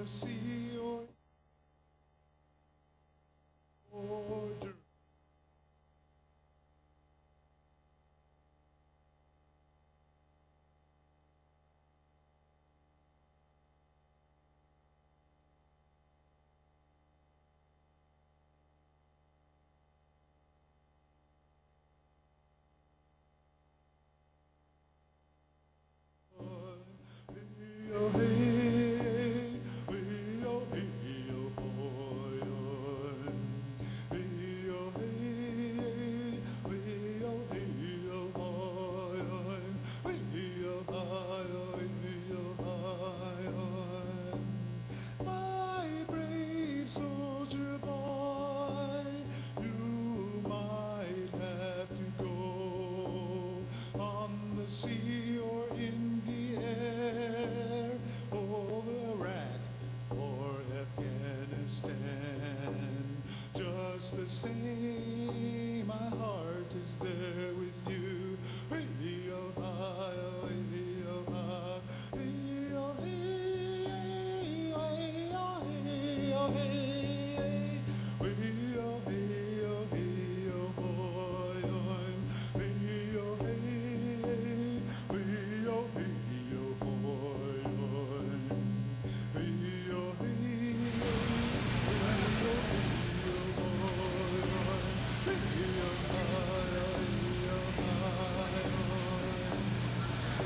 sea or border. My brave soldier boy, you might have to go on the sea or in the air, over Iraq or Afghanistan. Just the same, my heart is there with you. Hey, oh, hi, oh, hey, oh, hi. Hey, oh, hey, hey, oh, hey, oh, hey, hey. Hey, oh, hey, oh, hey, oh, boy, oh. Hey, oh, hey, hey. Hey, oh, hey, oh, boy, oh. Hey, oh, hey,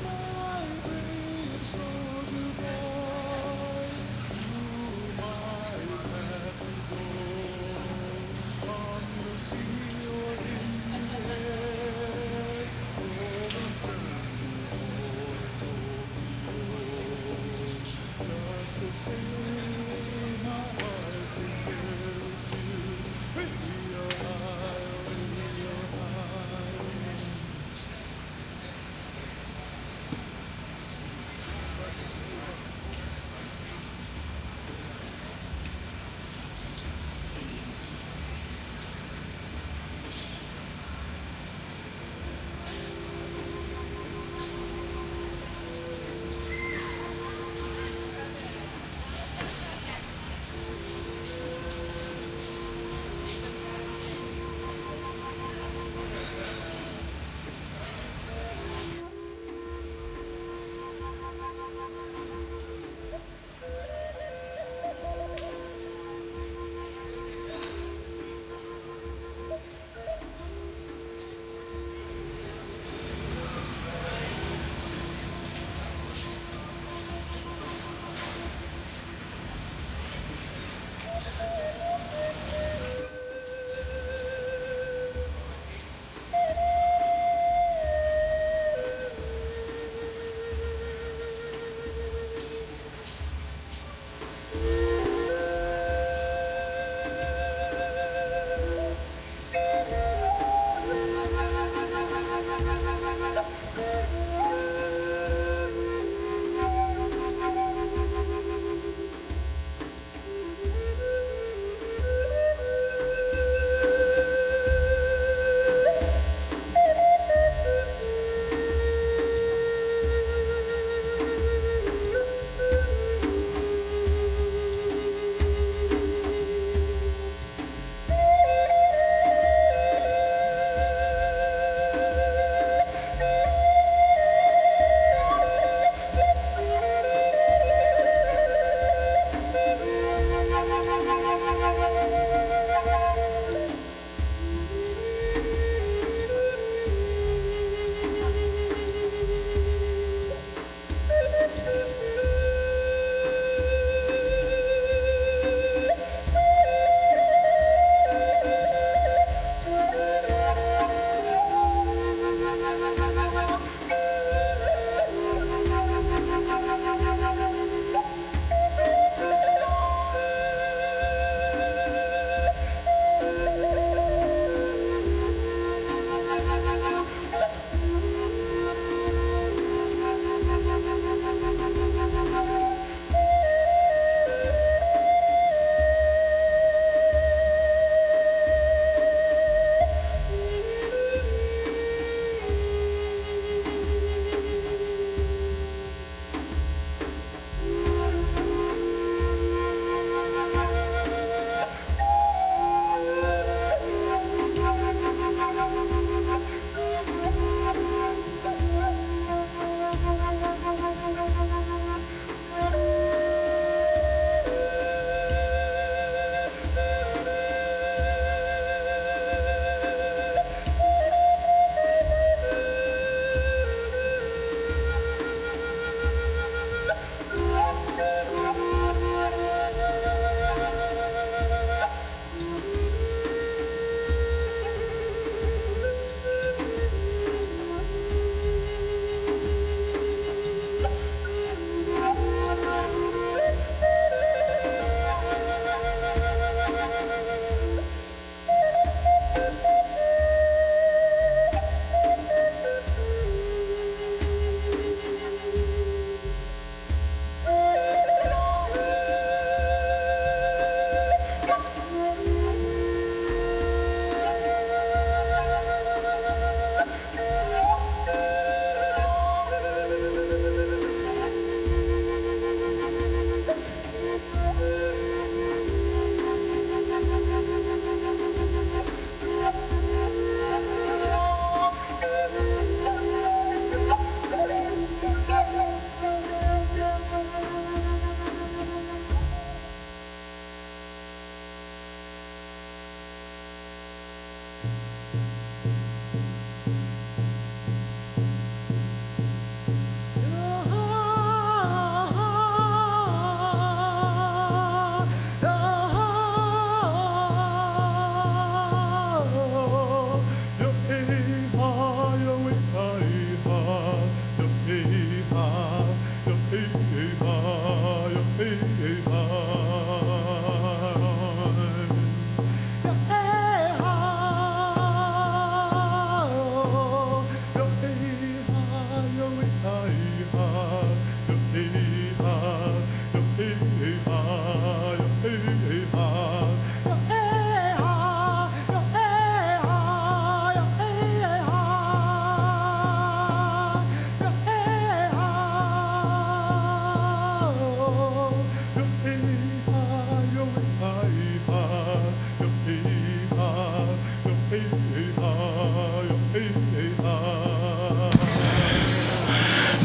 my brave soldier boy, you might have to go on the sea or in the air, over Germany or Tokyo. Just the same, my heart is there with you. Hey, oh, hi, oh, hey, oh, hi.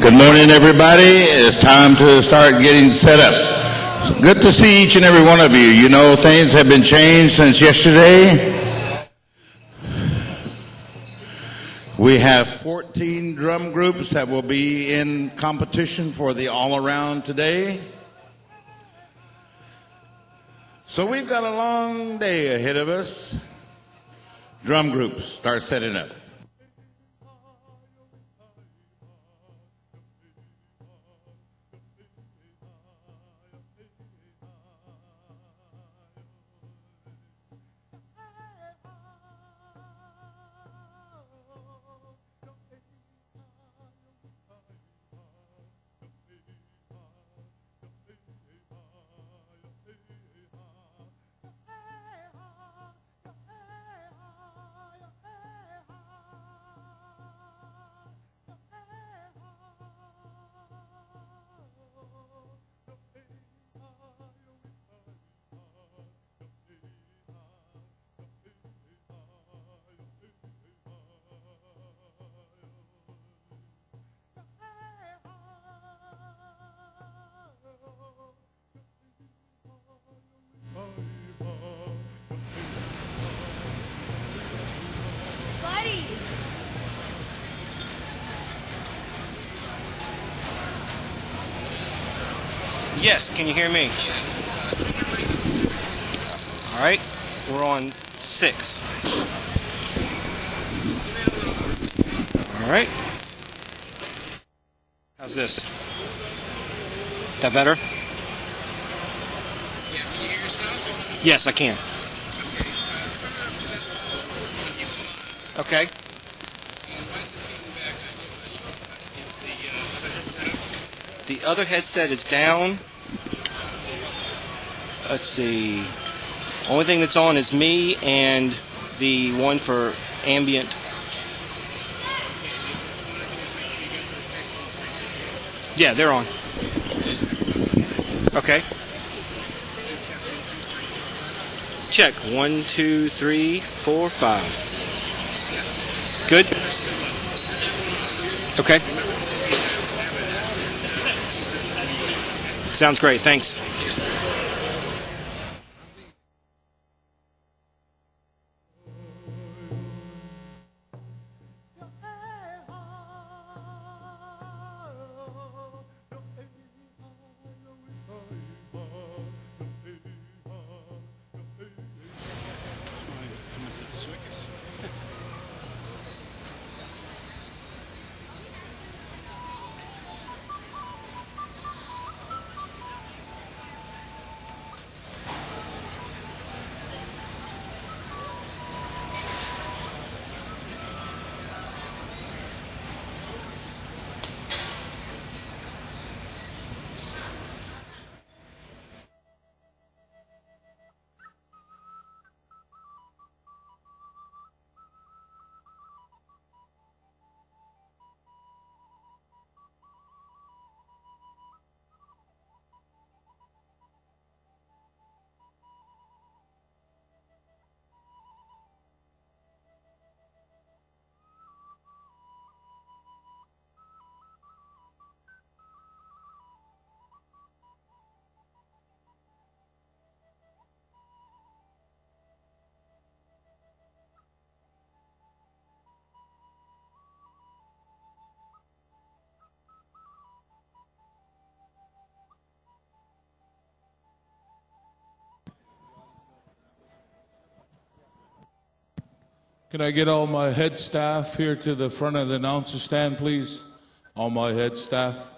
Good morning, everybody. It's time to start getting set up. Good to see each and every one of you. You know, things have been changed since yesterday. We have 14 drum groups that will be in competition for the all-around today. So we've got a long day ahead of us. Drum groups, start setting up. Yes, can you hear me? Yes. All right, we're on 6. All right. How's this? That better? Yeah, can you hear yourself? Yes, I can. Okay. And why is it feeding back? Is the other headset? The other headset is down. Let's see. Only thing that's on is me and the one for ambient. Yeah, they're on. Okay. Check. 1, 2, 3, 4, 5. Good? Okay. Sounds great. Thanks. Can I get all my head staff here to the front of the announcer stand, please? All my head staff.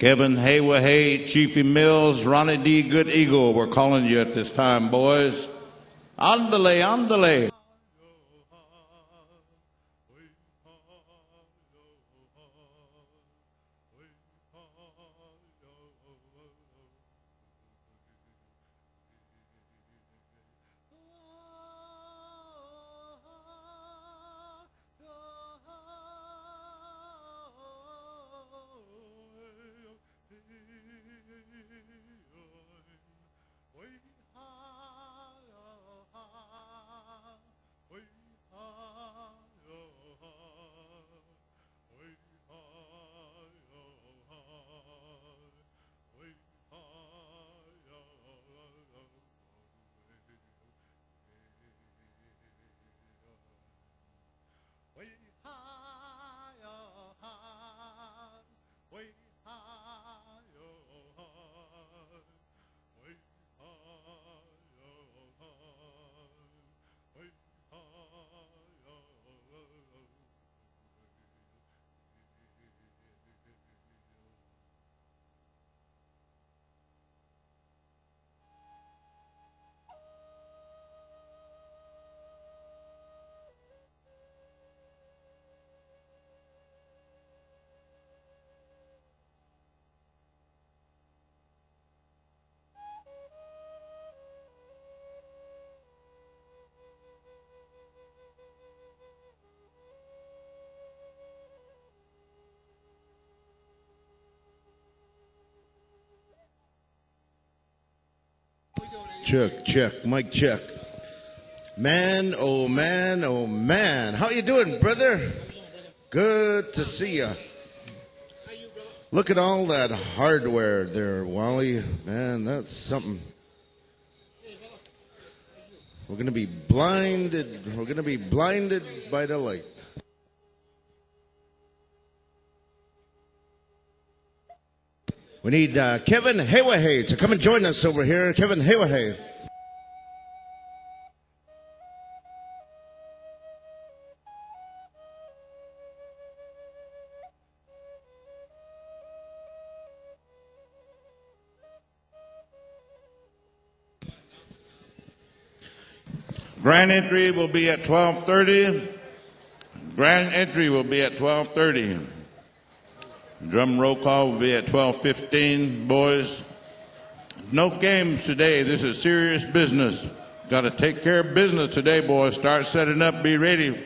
Kevin Haywahay, Chiefy Mills, Ronnie D. Good Eagle, we're calling you at this time, boys. Andale, andale. Check, check, mic check. Man, oh man, oh man. How you doing, brother? Good to see ya. Look at all that hardware there, Wally. Man, that's something. We're going to be blinded. We're going to be blinded by the light. We need Kevin Haywahay to come and join us over here. Kevin Haywahay. Grand entry will be at 12:30. Grand entry will be at 12:30. Drum roll call will be at 12:15. Boys, no games today. This is serious business. Got to take care of business today, boys. Start setting up. Be ready.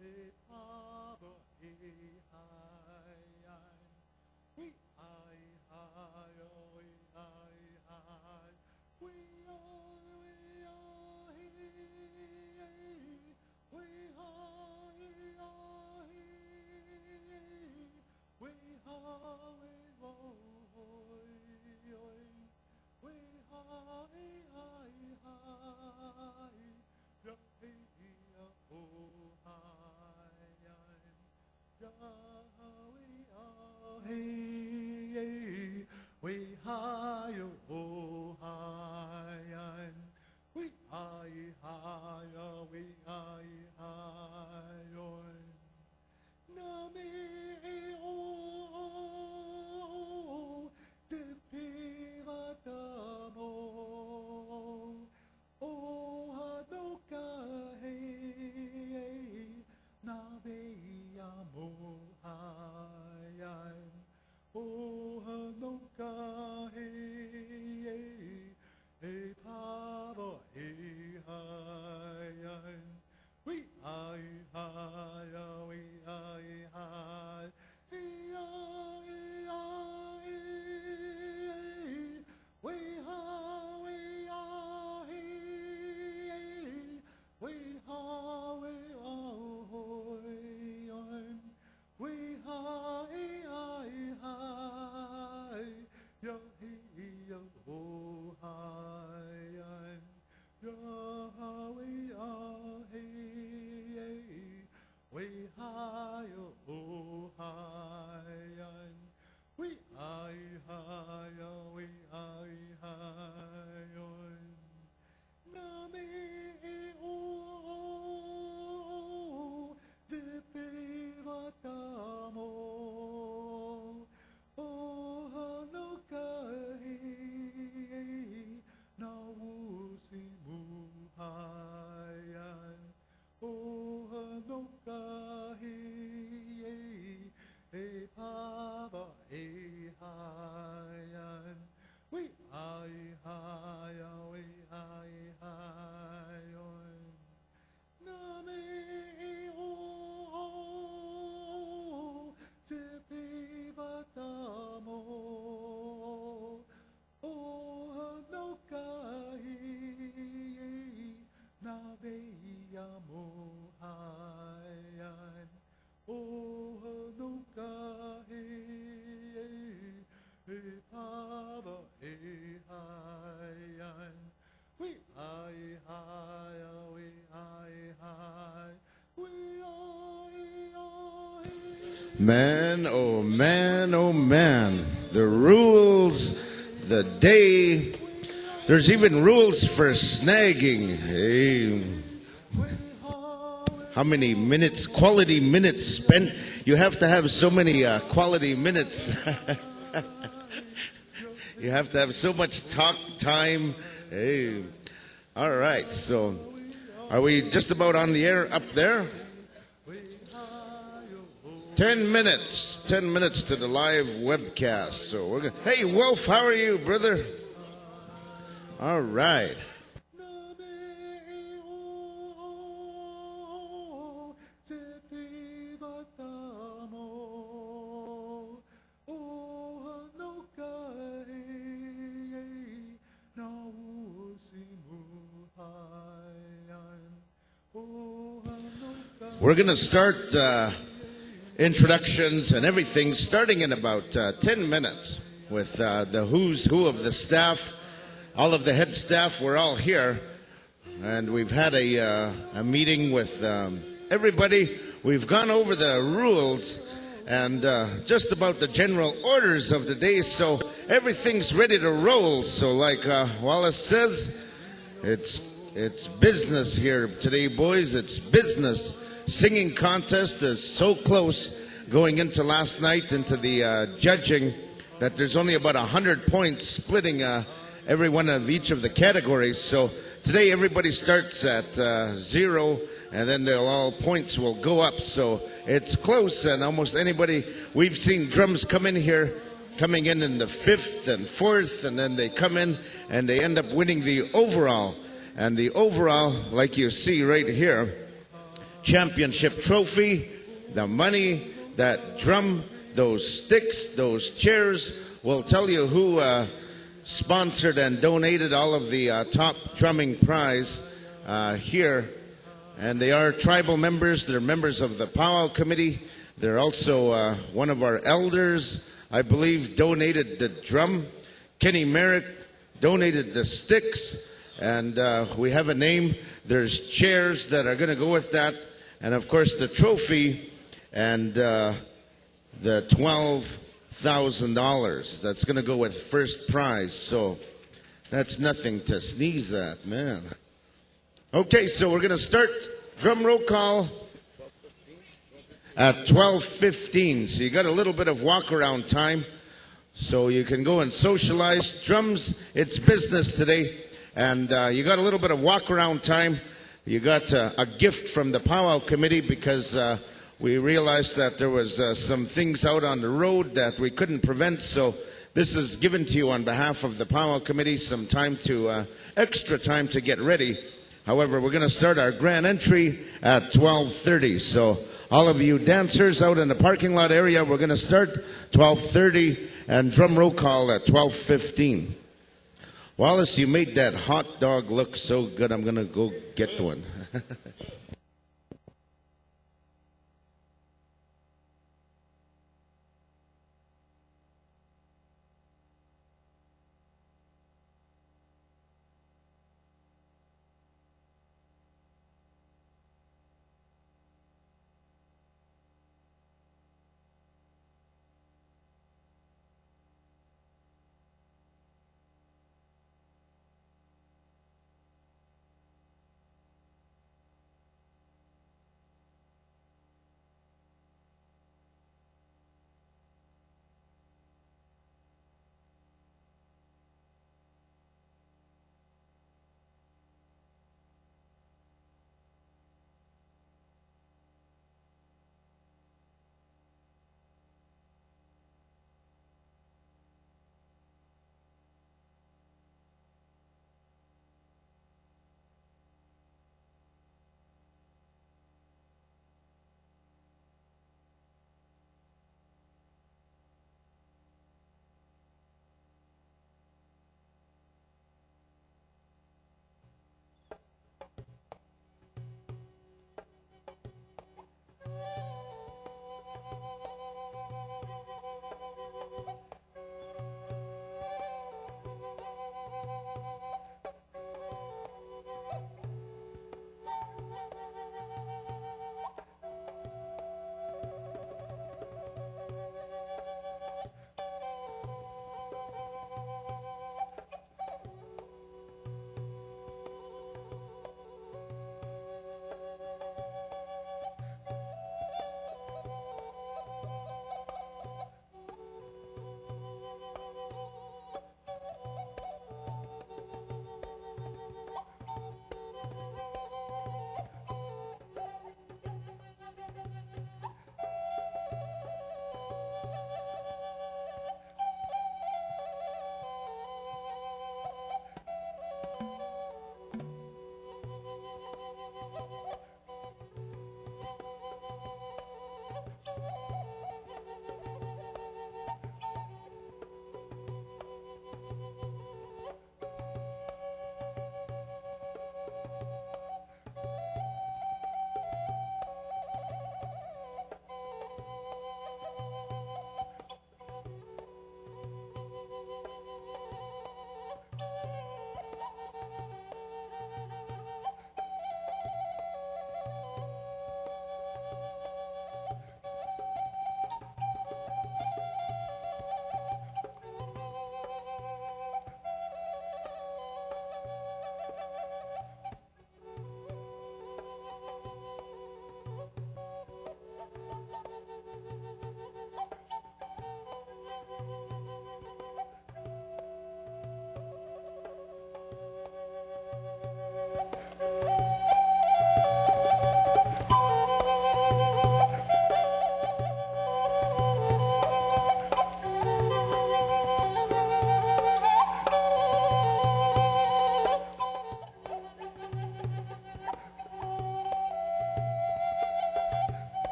hey, Papa, hey, hi, we hi, hi, oh, we hi, hi, we are, hey, we hi, oh, hey, we hi, we hi, hi, hi, yeah, hey, yeah, oh, hi, yeah, hey, we hi, oh, hi, we hi, hi, we hi, hi, na me o te piva mo o hano ka hei na me mo hai o hano ka hei e pava e hai we hi hi we hi hi we hi we hi we hi yo he yo ho hi Yahweh, we hi oh hi we hi we hi Nami o te pivatamo o hano kahi na wusi muhayan o hano kahi e pava e hayan we hi we hi Name o te pivatamo o hano kahi na veia mo hayan o hano kahi e pava e hayan we hi we hi we Man, oh man, oh man. The rules, the day. There's even rules for snagging. Hey. How many minutes, quality minutes spent? You have to have so many quality minutes. You have to have so much talk time. Hey. All right, so are we just about on the air up there? 10 minutes to the live webcast. So we're gonna, hey Wolf, how are you, brother? All right. We're going to start introductions and everything starting in about 10 minutes with the who's who of the staff. All of the head staff, we're all here. And we've had a meeting with everybody. We've gone over the rules and just about the general orders of the day. So everything's ready to roll. So like Wallace says, it's business here today, boys. It's business. Singing contest is so close going into last night, into the judging, that there's only about 100 points splitting every one of each of the categories. So today everybody starts at 0, and then all points will go up. So it's close, and almost anybody, we've seen drums coming in the 5th and 4th, and then they come in and they end up winning the overall. And the overall, like you see right here, championship trophy, the money, that drum, those sticks, those chairs. We'll tell you who sponsored and donated all of the top drumming prize here. And they are tribal members. They're members of the powwow committee. They're also one of our elders, I believe, donated the drum. Kenny Merrick donated the sticks. And we have a name. There's chairs that are going to go with that. And, of course, the trophy and the $12,000. That's going to go with first prize. So that's nothing to sneeze at, man. Okay, so we're going to start drum roll call at 12:15. So you got a little bit of walk around time. So you can go and socialize. Drums, it's business today. And you got a little bit of walk around time. You got a gift from the powwow committee because we realized that there was some things out on the road that we couldn't prevent. So this is given to you on behalf of the powwow committee, some time to, extra time to get ready. However, we're going to start our grand entry at 12:30. So all of you dancers out in the parking lot area, we're going to start 12:30 and drum roll call at 12:15. Wallace, you made that hot dog look so good. I'm going to go get one.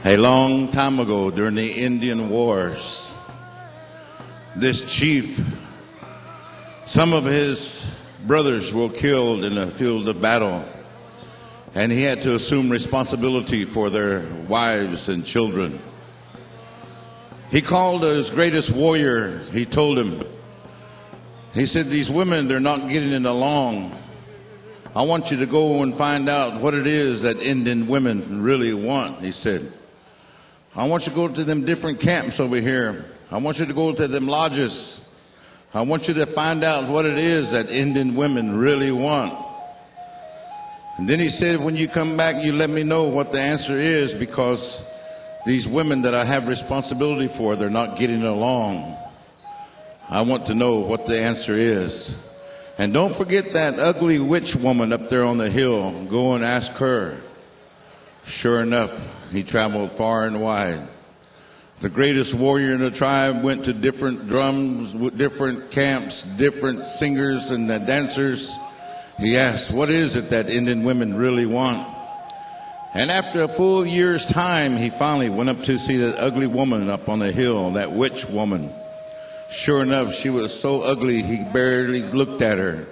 A long time ago during the Indian Wars, this chief, some of his brothers were killed in the field of battle, and he had to assume responsibility for their wives and children. He called his greatest warrior. He told him, he said, these women, they're not getting along. I want you to go and find out what it is that Indian women really want, he said. I want you to go to them different camps over here. I want you to go to them lodges. I want you to find out what it is that Indian women really want. And then he said, when you come back, you let me know what the answer is, because these women that I have responsibility for, they're not getting along. I want to know what the answer is. And don't forget that ugly witch woman up there on the hill. Go and ask her. Sure enough, he traveled far and wide. The greatest warrior in the tribe went to different drums, different camps, different singers and dancers. He asked, what is it that Indian women really want? And after a full year's time, he finally went up to see that ugly woman up on the hill, that witch woman. Sure enough, she was so ugly, he barely looked at her.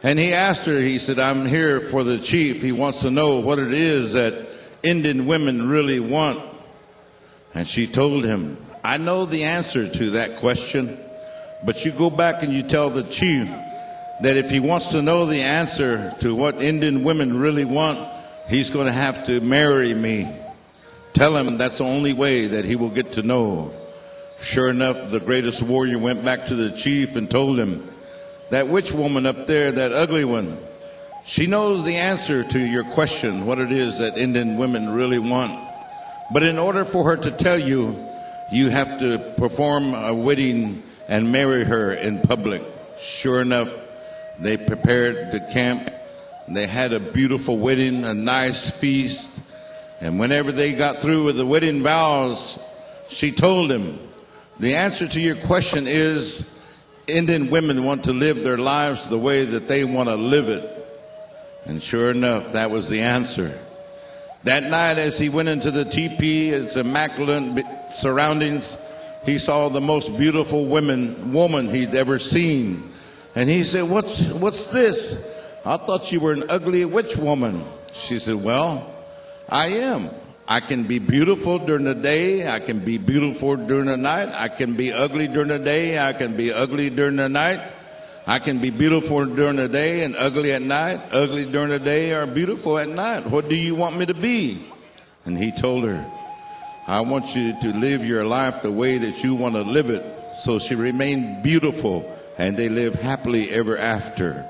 And he asked her, he said, I'm here for the chief. He wants to know what it is that Indian women really want. And she told him, I know the answer to that question, but you go back and you tell the chief that if he wants to know the answer to what Indian women really want, he's going to have to marry me. Tell him that's the only way that he will get to know. Sure enough, the greatest warrior went back to the chief and told him, that witch woman up there, that ugly one, she knows the answer to your question, what it is that Indian women really want. But in order for her to tell you, you have to perform a wedding and marry her in public. Sure enough, they prepared the camp. They had a beautiful wedding, a nice feast. And whenever they got through with the wedding vows, she told him, the answer to your question is Indian women want to live their lives the way that they want to live it. And sure enough, that was the answer. That night, as he went into the teepee, its immaculate surroundings, he saw the most beautiful woman he'd ever seen. And he said, what's this? I thought you were an ugly witch woman. She said, well, I am. I can be beautiful during the day. I can be beautiful during the night. I can be ugly during the day. I can be ugly during the night. I can be beautiful during the day and ugly at night. Ugly during the day or beautiful at night. What do you want me to be? And he told her, I want you to live your life the way that you want to live it. So she remained beautiful, and they lived happily ever after.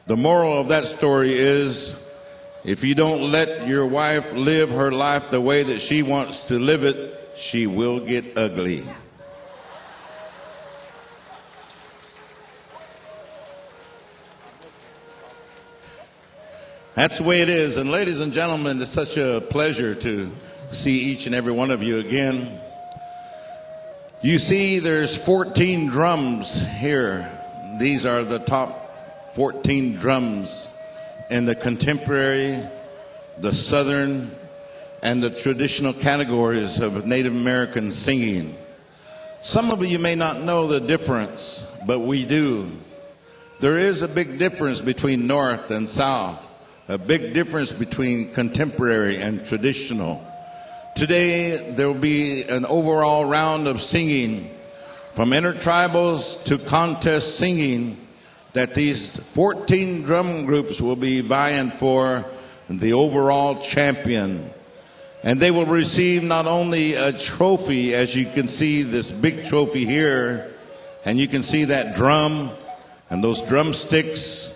The moral of that story is, if you don't let your wife live her life the way that she wants to live it, she will get ugly. That's the way it is. And ladies and gentlemen, it's such a pleasure to see each and every one of you again. You see, there's 14 drums here. These are the top 14 drums in the contemporary, the southern, and the traditional categories of Native American singing. Some of you may not know the difference, but we do. There is a big difference between North and South, a big difference between contemporary and traditional. Today, there will be an overall round of singing, from intertribals to contest singing, that these 14 drum groups will be vying for the overall champion. And they will receive not only a trophy, as you can see this big trophy here, and you can see that drum and those drumsticks.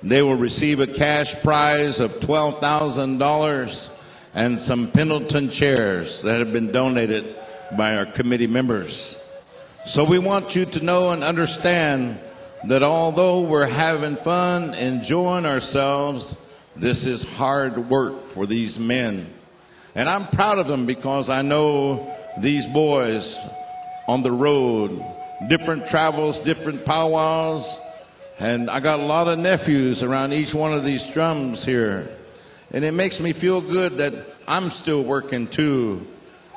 They will receive a cash prize of $12,000 and some Pendleton chairs that have been donated by our committee members. So we want you to know and understand that although we're having fun, enjoying ourselves, this is hard work for these men. And I'm proud of them, because I know these boys on the road, different travels, different powwows, and I got a lot of nephews around each one of these drums here. And it makes me feel good that I'm still working too.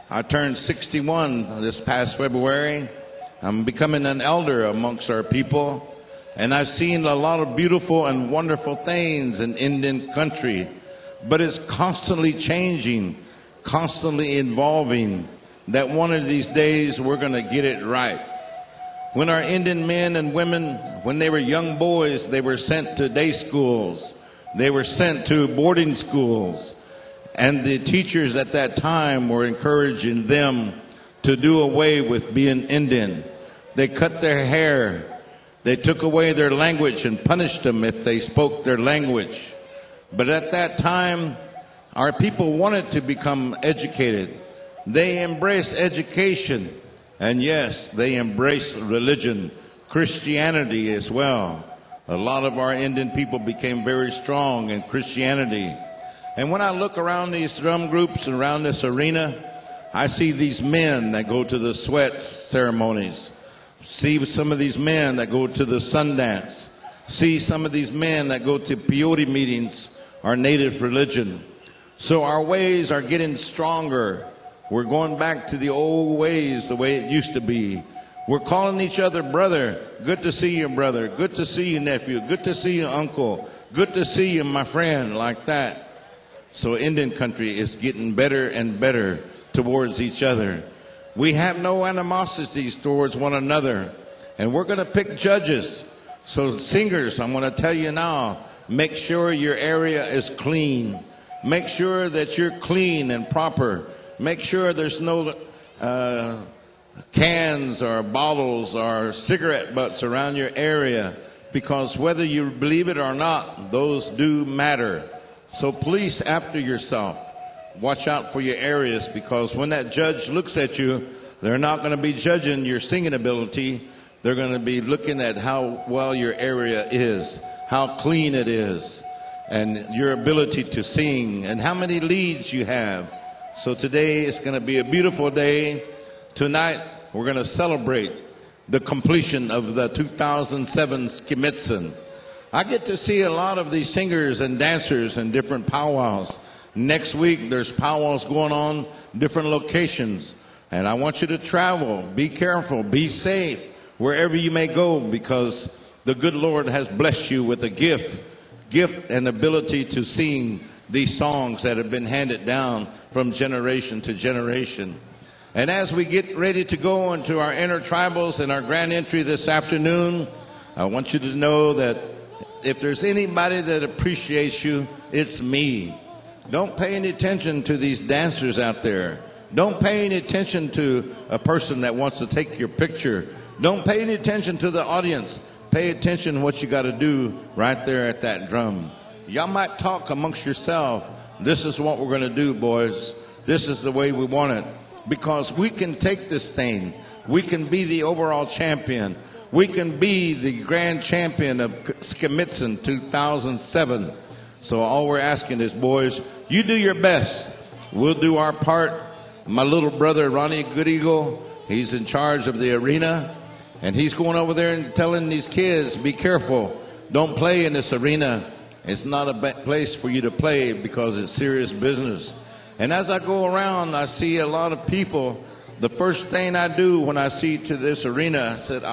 I turned 61 this past February. I'm becoming an elder amongst our people. And I've seen a lot of beautiful and wonderful things in Indian country. But it's constantly changing, constantly evolving, that one of these days we're going to get it right. When our Indian men and women, when they were young boys, they were sent to day schools. They were sent to boarding schools. And the teachers at that time were encouraging them to do away with being Indian. They cut their hair. They took away their language and punished them if they spoke their language. But at that time, our people wanted to become educated. They embraced education. And yes, they embraced religion, Christianity as well. A lot of our Indian people became very strong in Christianity. And when I look around these drum groups and around this arena, I see these men that go to the sweat ceremonies. See some of these men that go to the Sundance. See some of these men that go to peyote meetings, our native religion. So our ways are getting stronger. We're going back to the old ways, the way it used to be. We're calling each other brother. Good to see you, brother. Good to see you, nephew. Good to see you, uncle. Good to see you, my friend, like that. So Indian country is getting better and better towards each other. We have no animosities towards one another. And we're going to pick judges. So singers, I'm going to tell you now, make sure your area is clean. Make sure that you're clean and proper. Make sure there's no cans or bottles or cigarette butts around your area, because whether you believe it or not, those do matter. So police after yourself. Watch out for your areas, because when that judge looks at you, they're not going to be judging your singing ability. They're going to be looking at how well your area is, how clean it is, and your ability to sing, and how many leads you have. So today is going to be a beautiful day. Tonight we're going to celebrate the completion of the 2007 Schemitzun. I get to see a lot of these singers and dancers in different powwows. Next week there's powwows going on, different locations. And I want you to travel. Be careful. Be safe wherever you may go, because the good Lord has blessed you with a gift and ability to sing these songs that have been handed down from generation to generation. And as we get ready to go into our intertribals and our grand entry this afternoon, I want you to know that if there's anybody that appreciates you, it's me. Don't pay any attention to these dancers out there. Don't pay any attention to a person that wants to take your picture. Don't pay any attention to the audience. Pay attention to what you got to do right there at that drum. Y'all might talk amongst yourself. This is what we're going to do, boys. This is the way we want it. Because we can take this thing. We can be the overall champion. We can be the grand champion of Schemitzun 2007. So all we're asking is, boys, you do your best. We'll do our part. My little brother, Ronnie Good Eagle, he's in charge of the arena. And he's going over there and telling these kids, be careful. Don't play in this arena. It's not a place for you to play, because it's serious business. And as I go around, I see a lot of people. The first thing I do when I see to this arena, I said,